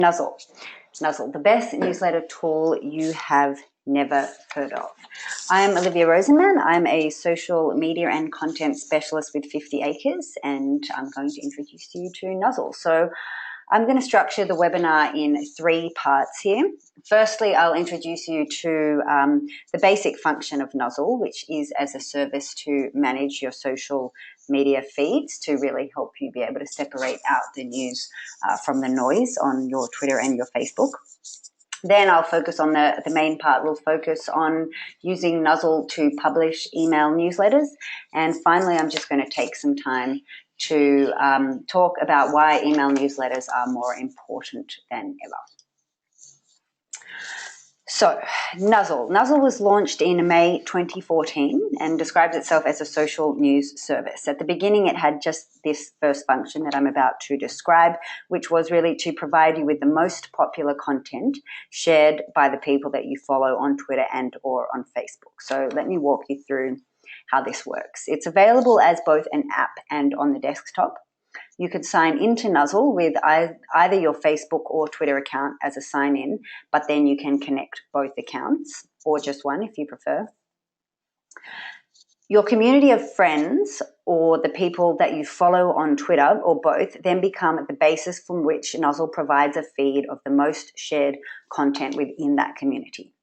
Nuzzel. Nuzzel, the best newsletter tool you have never heard of. I'm Olivia Rosenman. I'm a social media and content specialist with 50 Acres, and I'm going to introduce you to Nuzzel. So I'm going to structure the webinar in 3 parts here. Firstly, I'll introduce you to the basic function of Nuzzel, which is as a service to manage your social media feeds to really help you be able to separate out the news from the noise on your Twitter and your Facebook. Then I'll focus on the main part. We'll focus on using Nuzzel to publish email newsletters. And finally, I'm just going to take some time to talk about why email newsletters are more important than ever. So, Nuzzel. Nuzzel was launched in May 2014 and describes itself as a social news service. At the beginning, it had just this first function that I'm about to describe, which was really to provide you with the most popular content shared by the people that you follow on Twitter and or on Facebook. So let me walk you through how this works. It's available as both an app and on the desktop. You could sign into Nuzzel with either your Facebook or Twitter account as a sign-in, but then you can connect both accounts or just one if you prefer. Your community of friends or the people that you follow on Twitter or both then become the basis from which Nuzzel provides a feed of the most shared content within that community.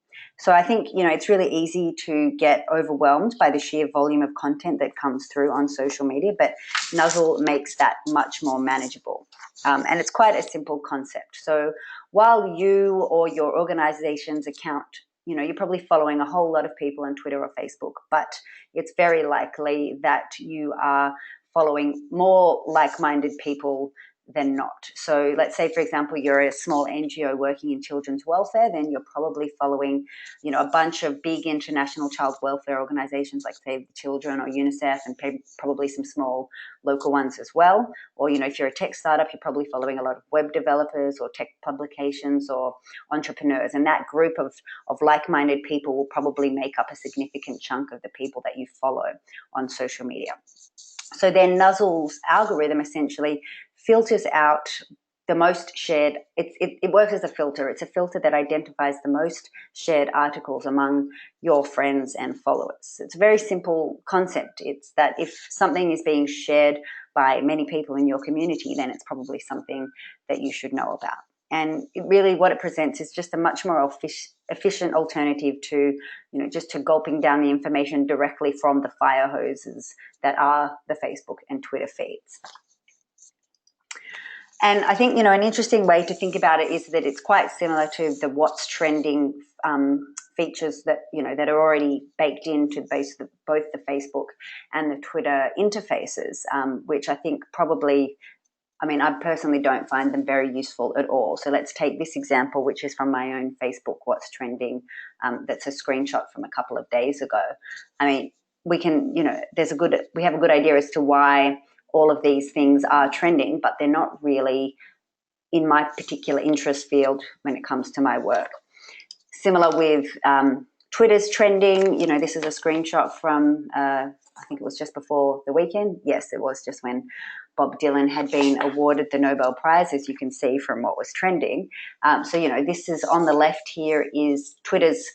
So I think, it's really easy to get overwhelmed by the sheer volume of content that comes through on social media, but Nuzzel makes that much more manageable. And it's quite a simple concept. So while you or your organization's account, you're probably following a whole lot of people on Twitter or Facebook, but it's very likely that you are following more like-minded people than not. So let's say, for example, you're a small NGO working in children's welfare, then you're probably following, a bunch of big international child welfare organizations like Save the Children or UNICEF, and probably some small local ones as well. Or, if you're a tech startup, you're probably following a lot of web developers or tech publications or entrepreneurs. And that group of like-minded people will probably make up a significant chunk of the people that you follow on social media. So then Nuzzel's algorithm essentially filters out the most shared. It works as a filter. It's a filter that identifies the most shared articles among your friends and followers. It's a very simple concept. It's that if something is being shared by many people in your community, then it's probably something that you should know about. And really what it presents is just a much more efficient alternative to, just to gulping down the information directly from the fire hoses that are the Facebook and Twitter feeds. And I think, an interesting way to think about it is that it's quite similar to the what's trending features that, that are already baked into both the Facebook and the Twitter interfaces, which I think probably, I personally don't find them very useful at all. So let's take this example, which is from my own Facebook What's Trending. That's a screenshot from a couple of days ago. We can, we have a good idea as to why all of these things are trending, but they're not really in my particular interest field when it comes to my work. Similar with Twitter's trending. This is a screenshot from, I think it was just before the weekend. Yes, it was just when Bob Dylan had been awarded the Nobel Prize, as you can see from what was trending. So, this is on the left here is Twitter's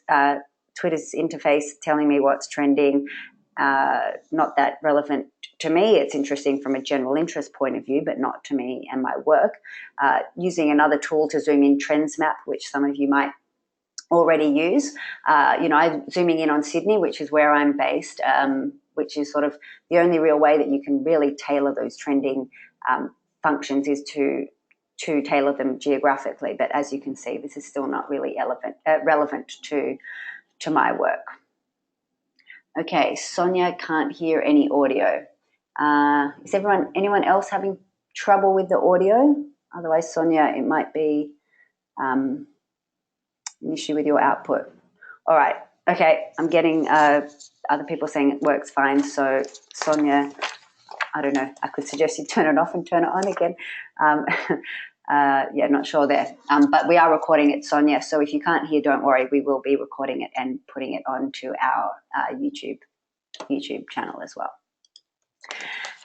interface telling me what's trending. Not that relevant to me. It's interesting from a general interest point of view, but not to me and my work. Using another tool to zoom in Trends Map, which some of you might already use. I'm zooming in on Sydney, which is where I'm based, which is sort of the only real way that you can really tailor those trending functions is to tailor them geographically. But as you can see, this is still not really relevant to my work. Okay, Sonia can't hear any audio. Is anyone else having trouble with the audio? Otherwise, Sonia, it might be an issue with your output. All right, okay, I'm getting other people saying it works fine. So Sonia, I don't know, I could suggest you turn it off and turn it on again. Yeah, not sure there. But we are recording it, Sonia. So if you can't hear, don't worry. We will be recording it and putting it onto our YouTube channel as well.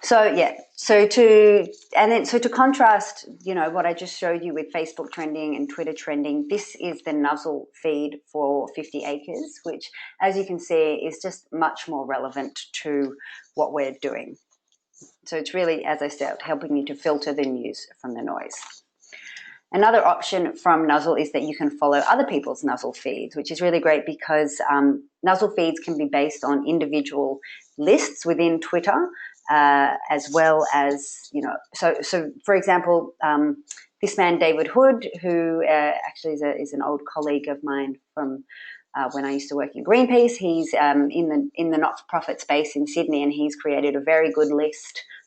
So yeah, so to contrast, what I just showed you with Facebook trending and Twitter trending, this is the Nuzzel feed for 50 acres, which, as you can see, is just much more relevant to what we're doing. So it's really, as I said, helping you to filter the news from the noise. Another option from Nuzzel is that you can follow other people's Nuzzel feeds, which is really great because Nuzzel feeds can be based on individual lists within Twitter, as well as, so for example, this man, David Hood, who actually is an old colleague of mine from when I used to work in Greenpeace, he's in the not-for-profit space in Sydney, and he's created a very good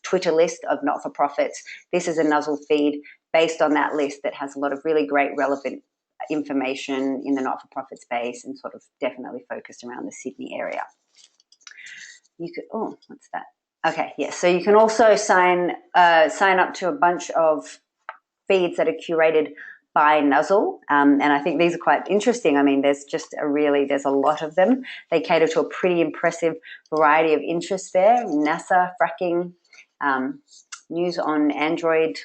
Twitter list of not-for-profits. This is a Nuzzel feed based on that list that has a lot of really great relevant information in the not-for-profit space and sort of definitely focused around the Sydney area. You could, what's that? Okay, yes. So you can also sign up to a bunch of feeds that are curated by Nuzzel, and I think these are quite interesting. I mean, there's a lot of them. They cater to a pretty impressive variety of interests there: NASA, fracking, news on Android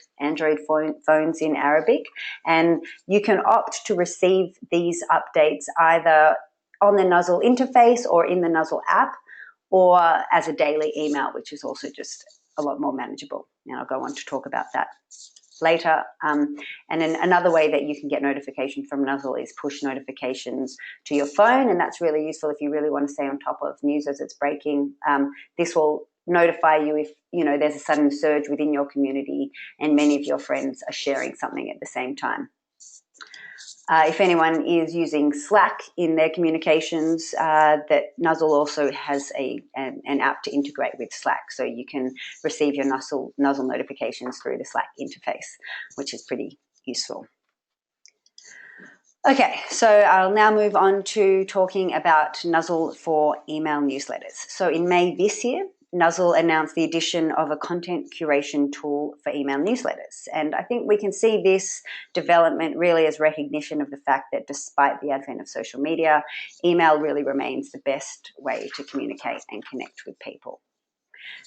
phones in Arabic, and you can opt to receive these updates either on the Nuzzel interface or in the Nuzzel app, or as a daily email, which is also just a lot more manageable. And I'll go on to talk about that later. And then another way that you can get notification from Nuzzel is push notifications to your phone, and that's really useful if you really want to stay on top of news as it's breaking. This will notify you if there's a sudden surge within your community and many of your friends are sharing something at the same time. If anyone is using Slack in their communications, that Nuzzel also has an app to integrate with Slack, so you can receive your Nuzzel notifications through the Slack interface, which is pretty useful. Okay, so I'll now move on to talking about Nuzzel for email newsletters. So in May this year, Nuzzel announced the addition of a content curation tool for email newsletters. And I think we can see this development really as recognition of the fact that despite the advent of social media, email really remains the best way to communicate and connect with people.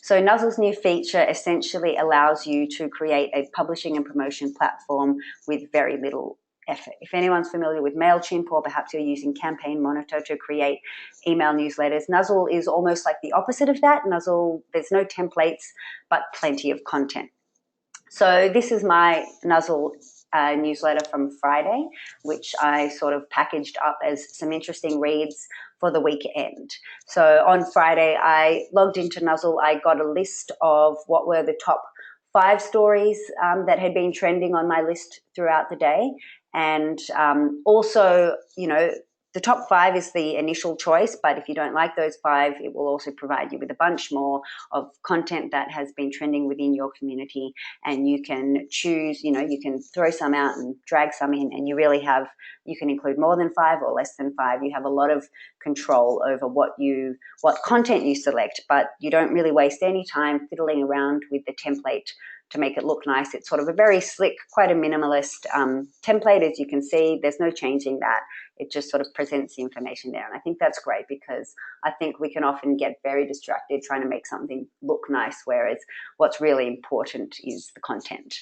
So Nuzzel's new feature essentially allows you to create a publishing and promotion platform with very little effort. If anyone's familiar with MailChimp, or perhaps you're using Campaign Monitor to create email newsletters, Nuzzel is almost like the opposite of that. Nuzzel, there's no templates, but plenty of content. So this is my Nuzzel newsletter from Friday, which I sort of packaged up as some interesting reads for the weekend. So on Friday, I logged into Nuzzel. I got a list of what were the top 5 stories that had been trending on my list throughout the day. And also, the top 5 is the initial choice, but if you don't like those 5, it will also provide you with a bunch more of content that has been trending within your community, and you can choose, you can throw some out and drag some in, and you can include more than 5 or less than 5. You have a lot of control over what content you select, but you don't really waste any time fiddling around with the template to make it look nice. It's sort of a very slick, quite a minimalist template. As you can see, there's no changing that. It just sort of presents the information there. And I think that's great, because I think we can often get very distracted trying to make something look nice, whereas what's really important is the content.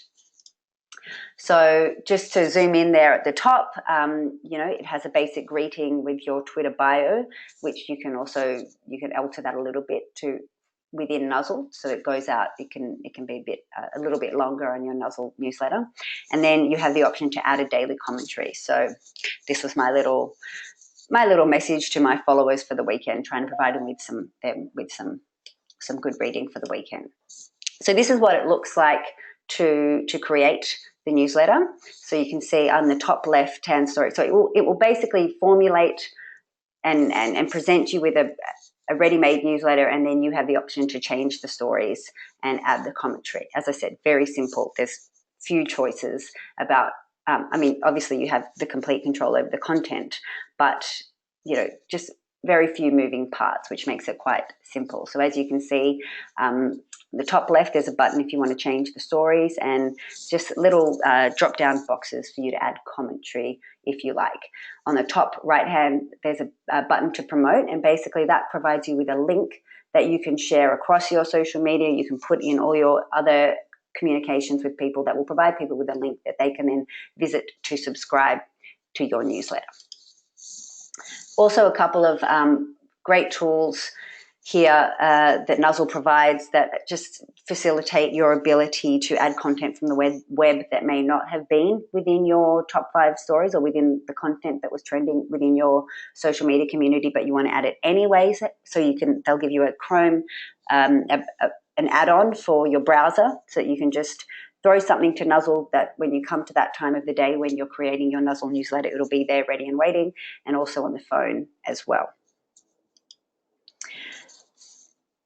So just to zoom in there at the top, it has a basic greeting with your Twitter bio, which you can alter that a little bit to within Nuzzel, so it goes out. It can be a little bit longer on your Nuzzel newsletter, and then you have the option to add a daily commentary. So this was my little message to my followers for the weekend, trying to provide them with some good reading for the weekend. So this is what it looks like to create the newsletter. So you can see on the top left-hand story. So it will basically formulate and present you with a ready-made newsletter, and then you have the option to change the stories and add the commentary. As I said, very simple. There's few choices about, obviously you have the complete control over the content, but, just very few moving parts, which makes it quite simple. So as you can see, the top left, there's a button if you want to change the stories, and just little drop-down boxes for you to add commentary if you like. On the top right-hand, there's a button to promote, and basically that provides you with a link that you can share across your social media. You can put in all your other communications with people that will provide people with a link that they can then visit to subscribe to your newsletter. Also, a couple of great tools here that Nuzzel provides that just facilitate your ability to add content from the web that may not have been within your top 5 stories or within the content that was trending within your social media community, but you want to add it anyways. So they'll give you a Chrome, an add-on for your browser, so that you can just throw something to Nuzzel that when you come to that time of the day when you're creating your Nuzzel newsletter, it'll be there ready and waiting, and also on the phone as well.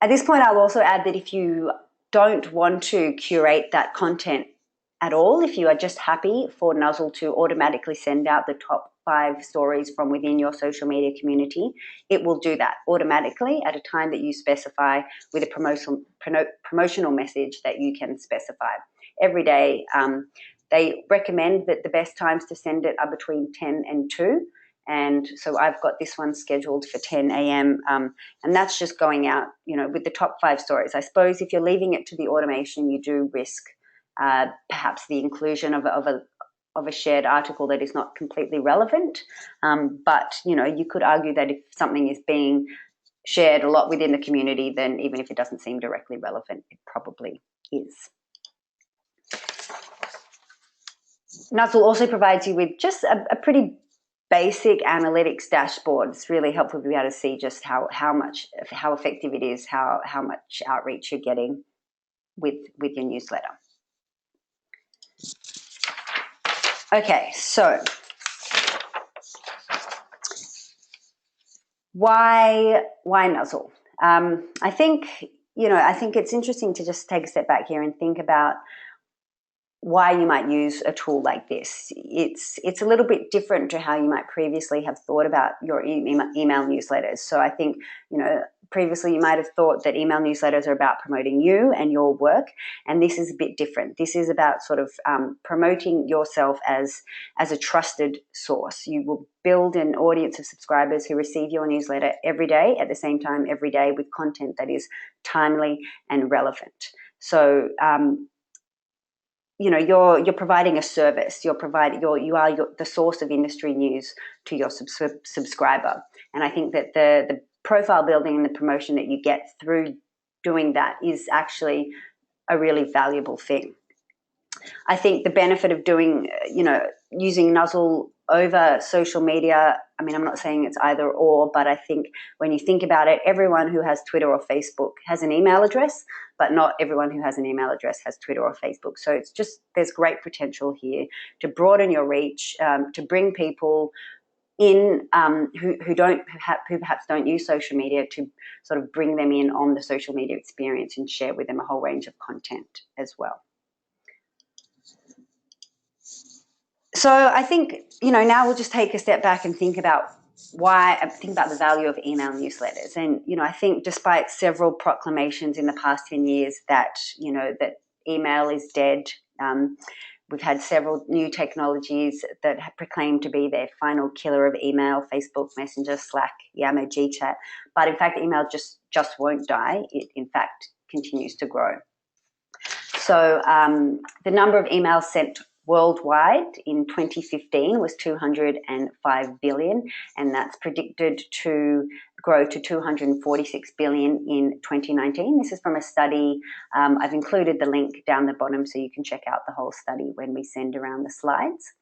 At this point, I'll also add that if you don't want to curate that content at all, if you are just happy for Nuzzel to automatically send out the top 5 stories from within your social media community, it will do that automatically at a time that you specify with a promotional message that you can specify. Every day, they recommend that the best times to send it are between 10 and 2. And so I've got this one scheduled for 10 a.m. And that's just going out, with the top 5 stories. I suppose if you're leaving it to the automation, you do risk perhaps the inclusion of a shared article that is not completely relevant. But, you could argue that if something is being shared a lot within the community, then even if it doesn't seem directly relevant, it probably is. Nuzzel also provides you with just a pretty basic analytics dashboard. It's really helpful to be able to see just how effective it is, how much outreach you're getting with your newsletter. Okay, so why Nuzzel? I think it's interesting to just take a step back here and think about why you might use a tool like this. It's a little bit different to how you might previously have thought about your email newsletters. So I think, previously you might have thought that email newsletters are about promoting you and your work, and this is a bit different. This is about sort of promoting yourself as a trusted source. You will build an audience of subscribers who receive your newsletter every day, at the same time every day, with content that is timely and relevant. So you're providing a service. You are the source of industry news to your subscriber. And I think that the profile building and the promotion that you get through doing that is actually a really valuable thing. I think the benefit of using Nuzzel over social media, I mean, I'm not saying it's either or, but I think when you think about it, everyone who has Twitter or Facebook has an email address, but not everyone who has an email address has Twitter or Facebook. So there's great potential here to broaden your reach, to bring people in who perhaps don't use social media, to sort of bring them in on the social media experience and share with them a whole range of content as well. So I think, now we'll just take a step back and think about the value of email newsletters. And, I think despite several proclamations in the past 10 years that email is dead, we've had several new technologies that have proclaimed to be their final killer of email: Facebook, Messenger, Slack, Yammer, GChat. But in fact, email just won't die. It, in fact, continues to grow. So the number of emails sent worldwide in 2015 was 205 billion, and that's predicted to grow to 246 billion in 2019. This is from a study. I've included the link down the bottom so you can check out the whole study when we send around the slides.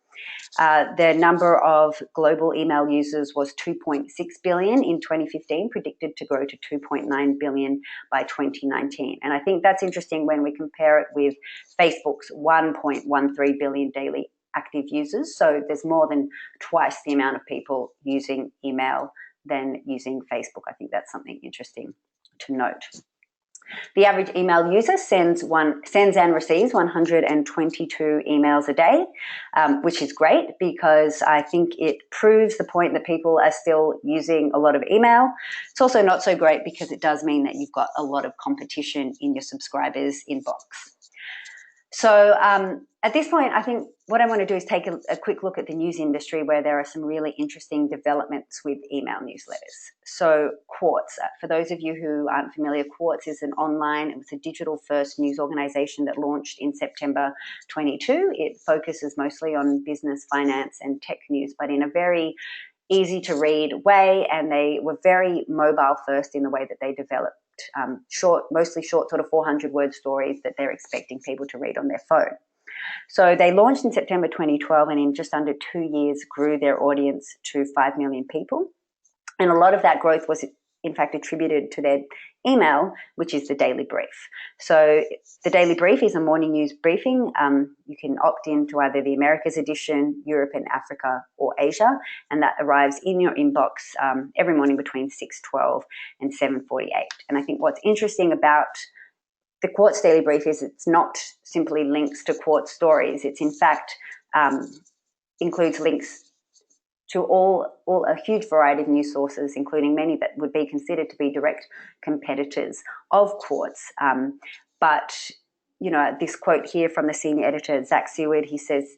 The number of global email users was 2.6 billion in 2015, predicted to grow to 2.9 billion by 2019. And I think that's interesting when we compare it with Facebook's 1.13 billion daily active users. So there's more than twice the amount of people using email than using Facebook. I think that's something interesting to note. The average email user sends and receives 122 emails a day, which is great because I think it proves the point that people are still using a lot of email. It's also not so great because it does mean that you've got a lot of competition in your subscribers' inbox. So at this point, I think what I want to do is take a quick look at the news industry where there are some really interesting developments with email newsletters. So Quartz, for those of you who aren't familiar, Quartz is it was a digital-first news organization that launched in September 22. It focuses mostly on business, finance, and tech news, but in a very easy to read way, and they were very mobile first in the way that they developed mostly short sort of 400-word stories that they're expecting people to read on their phone. So they launched in September 2012 and in just under 2 years grew their audience to 5 million people. And a lot of that growth was in fact attributed to their email, which is the Daily Brief. So the Daily Brief is a morning news briefing. You can opt into either the Americas edition, Europe and Africa, or Asia, and that arrives in your inbox every morning between 6:12 and 7:48. And I think what's interesting about the Quartz Daily Brief is it's not simply links to Quartz stories. It's in fact includes links to a huge variety of news sources, including many that would be considered to be direct competitors of Quartz. But, this quote here from the senior editor, Zach Seward, he says,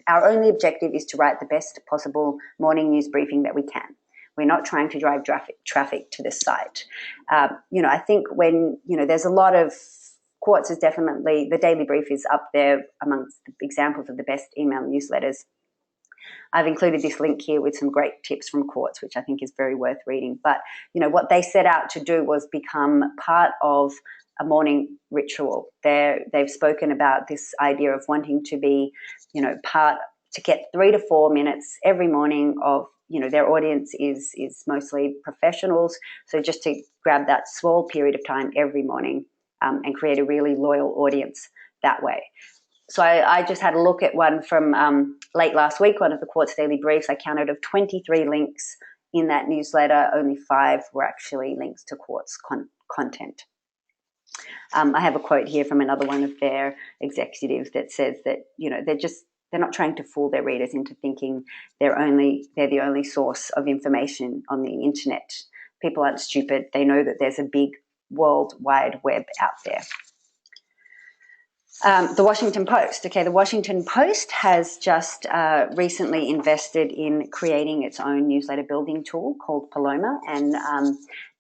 our only objective is to write the best possible morning news briefing that we can. We're not trying to drive traffic to the site. I think when, there's a lot of Quartz is definitely, the Daily Brief is up there amongst the examples of the best email newsletters. I've included this link here with some great tips from Quartz, which I think is very worth reading. But, what they set out to do was become part of a morning ritual. They've spoken about this idea of wanting to be, to get 3 to 4 minutes every morning of, their audience is mostly professionals. So just to grab that small period of time every morning and create a really loyal audience that way. So I just had a look at one from late last week, one of the Quartz Daily Briefs. I counted of 23 links in that newsletter. Only 5 were actually links to Quartz content. I have a quote here from another one of their executives that says that, they're not trying to fool their readers into thinking they're the only source of information on the internet. People aren't stupid. They know that there's a big world wide web out there. The Washington Post. Okay, the Washington Post has just recently invested in creating its own newsletter building tool called Paloma, and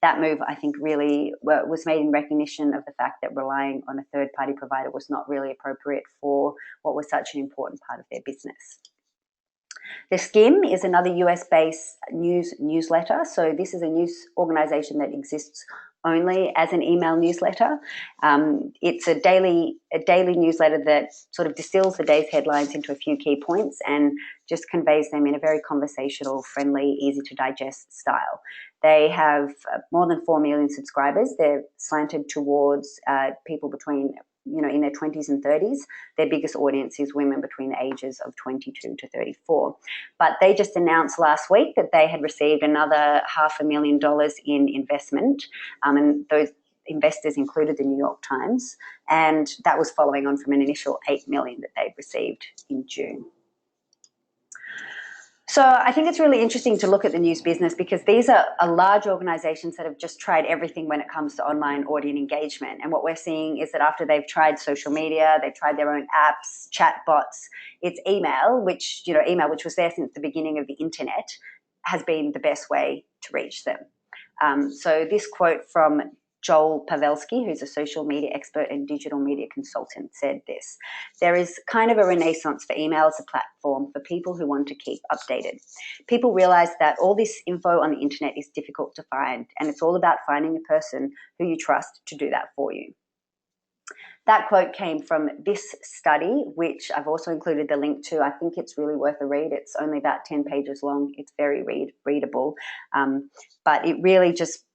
that move, I think, really was made in recognition of the fact that relying on a third-party provider was not really appropriate for what was such an important part of their business. The Skim is another US-based newsletter. So this is a news organization that exists only as an email newsletter. It's a daily newsletter that sort of distills the day's headlines into a few key points and just conveys them in a very conversational, friendly, easy to digest style. They have more than 4 million subscribers. They're slanted towards people between, in their 20s and 30s. Their biggest audience is women between the ages of 22 to 34. But they just announced last week that they had received another $500,000 in investment, and those investors included the New York Times, and that was following on from an initial $8 million that they'd received in June. So I think it's really interesting to look at the news business because these are large organizations that have just tried everything when it comes to online audience engagement. And what we're seeing is that after they've tried social media, they've tried their own apps, chat bots, it's email, which was there since the beginning of the internet, has been the best way to reach them. So this quote from Joel Pawelski, who's a social media expert and digital media consultant, said this: "There is kind of a renaissance for email as a platform for people who want to keep updated. People realize that all this info on the internet is difficult to find, and it's all about finding a person who you trust to do that for you." That quote came from this study, which I've also included the link to. I think it's really worth a read. It's only about 10 pages long. It's very readable. But it really just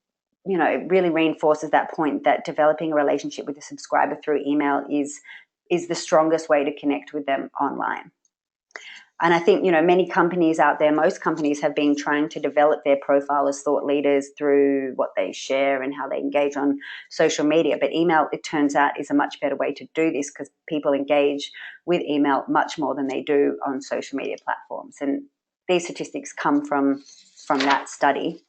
it really reinforces that point that developing a relationship with a subscriber through email is the strongest way to connect with them online. And I think, many companies out there, most companies have been trying to develop their profile as thought leaders through what they share and how they engage on social media. But email, it turns out, is a much better way to do this because people engage with email much more than they do on social media platforms. And these statistics come from that study.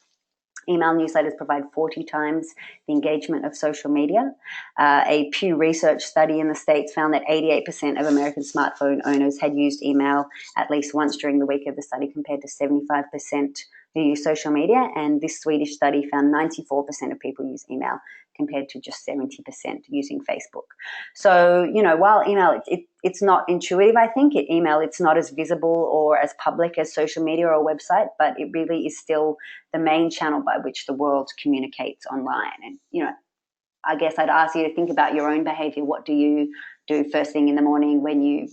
Email newsletters provide 40 times the engagement of social media. A Pew Research study in the States found that 88% of American smartphone owners had used email at least once during the week of the study, compared to 75% who use social media. And this Swedish study found 94% of people use email, compared to just 70% using Facebook. So, while email, it's not intuitive, I think, it's not as visible or as public as social media or a website, but it really is still the main channel by which the world communicates online. And, I guess I'd ask you to think about your own behavior. What do you do first thing in the morning when you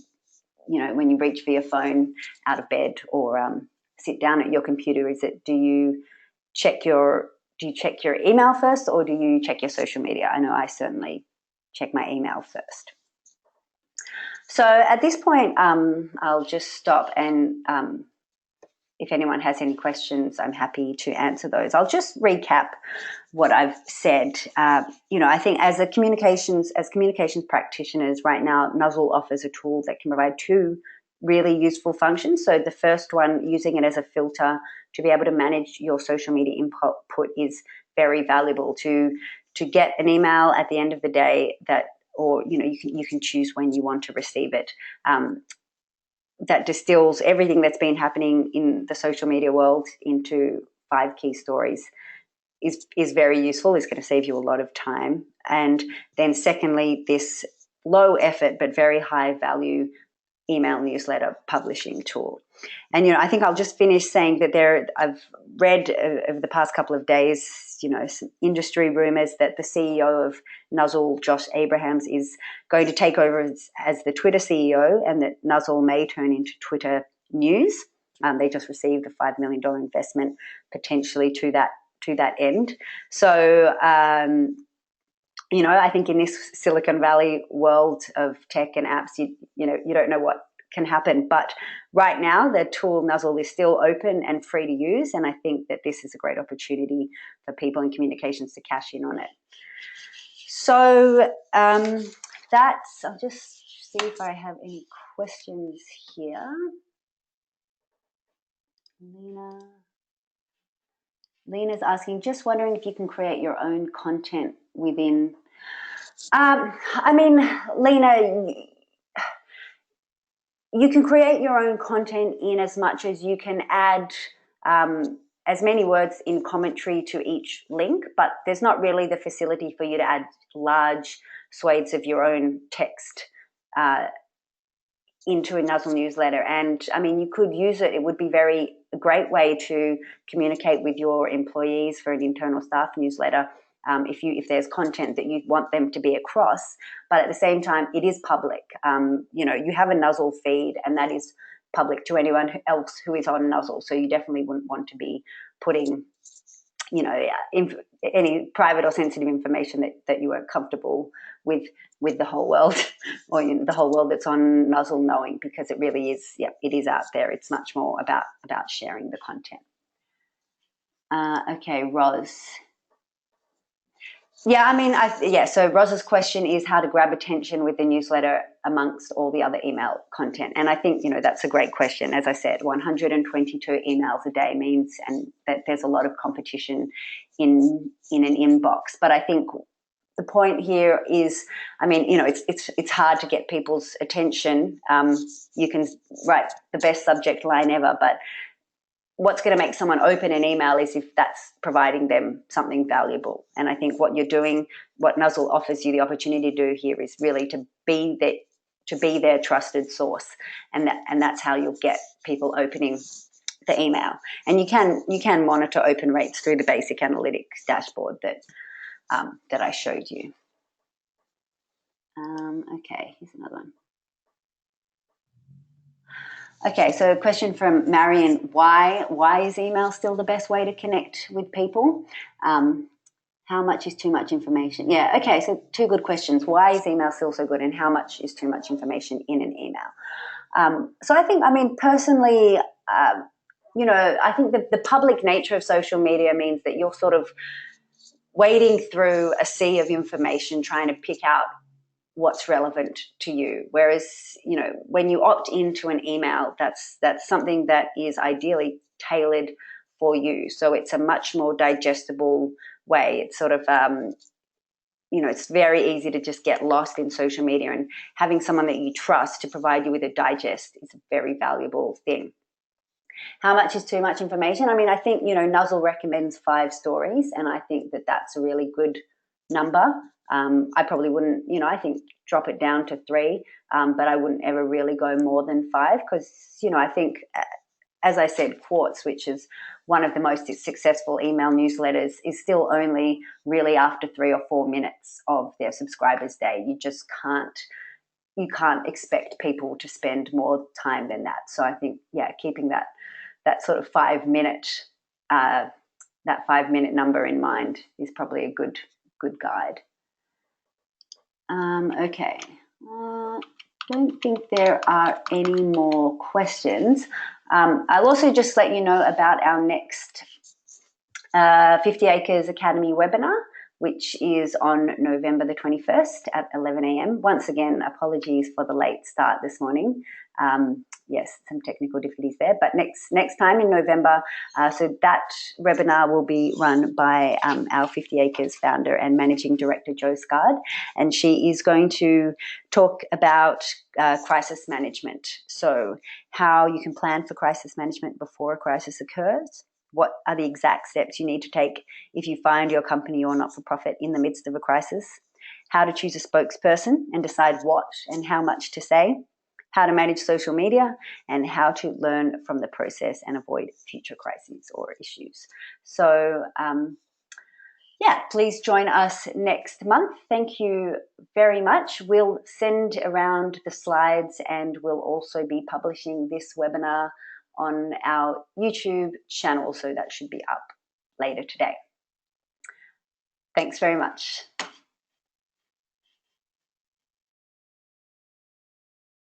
reach for your phone out of bed or sit down at your computer? Do you check your email first, or do you check your social media? I know I certainly check my email first. So at this point, I'll just stop, and if anyone has any questions, I'm happy to answer those. I'll just recap what I've said. I think as communications practitioners right now, Nuzzel offers a tool that can provide two really useful functions. So the first one, using it as a filter to be able to manage your social media input, is very valuable. To get an email at the end of the day you can choose when you want to receive it. That distills everything that's been happening in the social media world into 5 key stories is very useful. It's going to save you a lot of time. And then secondly, this low effort but very high value email newsletter publishing tool. And, I think I'll just finish saying that I've read over the past couple of days, some industry rumors that the CEO of Nuzzel, Josh Abrahams, is going to take over as the Twitter CEO, and that Nuzzel may turn into Twitter News. They just received a $5 million investment potentially to that end. So, I think in this Silicon Valley world of tech and apps, you don't know what can happen. But right now, the tool Nuzzel is still open and free to use, and I think that this is a great opportunity for people in communications to cash in on it. So I'll just see if I have any questions here. Lena's asking, just wondering if you can create your own content within. Lena, you can create your own content in as much as you can add as many words in commentary to each link, but there's not really the facility for you to add large swathes of your own text into a Nuzzel newsletter. And you could use it. It would be a great way to communicate with your employees for an internal staff newsletter. If there's content that you want them to be across, but at the same time, it is public. You have a Nuzzel feed, and that is public to anyone else who is on Nuzzel. So you definitely wouldn't want to be putting, any private or sensitive information that you weren't comfortable with the whole world or the whole world that's on Nuzzel knowing, because it really is, it is out there. It's much more about sharing the content. Okay, Roz. So Roz's question is how to grab attention with the newsletter amongst all the other email content. And I think, that's a great question. As I said, 122 emails a day means and that there's a lot of competition in an inbox. But I think the point here is, it's hard to get people's attention. You can write the best subject line ever, but what's going to make someone open an email is if that's providing them something valuable. And I think what Nuzzel offers you the opportunity to do here is really to be their trusted source, and that's how you'll get people opening the email. And you can monitor open rates through the basic analytics dashboard that I showed you. Okay, here's another one. Okay, so a question from Marion. Why is email still the best way to connect with people? How much is too much information? Yeah, okay, so 2 good questions. Why is email still so good, and how much is too much information in an email? So I mean, personally, I think the public nature of social media means that you're sort of wading through a sea of information, trying to pick out what's relevant to you. Whereas, when you opt into an email, that's something that is ideally tailored for you. So it's a much more digestible way. It's sort of, it's very easy to just get lost in social media, and having someone that you trust to provide you with a digest is a very valuable thing. How much is too much information? I mean, I think, Nuzzel recommends 5 stories, and I think that that's a really good number. I probably wouldn't, I think drop it down to 3, but I wouldn't ever really go more than 5 because, I think, as I said, Quartz, which is one of the most successful email newsletters, is still only really after 3 or 4 minutes of their subscribers' day. You can't expect people to spend more time than that. So I think, keeping that sort of 5-minute that 5-minute number in mind is probably a good guide. Okay. I don't think there are any more questions. I'll also just let you know about our next 50 Acres Academy webinar, which is on November the 21st at 11 a.m. Once again, apologies for the late start this morning. Yes, some technical difficulties there, but next time in November. So that webinar will be run by our 50 Acres founder and managing director, Jo Scard, and she is going to talk about crisis management. So how you can plan for crisis management before a crisis occurs. What are the exact steps you need to take if you find your company or not-for-profit in the midst of a crisis? How to choose a spokesperson and decide what and how much to say. How to manage social media, and how to learn from the process and avoid future crises or issues. So, please join us next month. Thank you very much. We'll send around the slides, and we'll also be publishing this webinar on our YouTube channel, so that should be up later today. Thanks very much.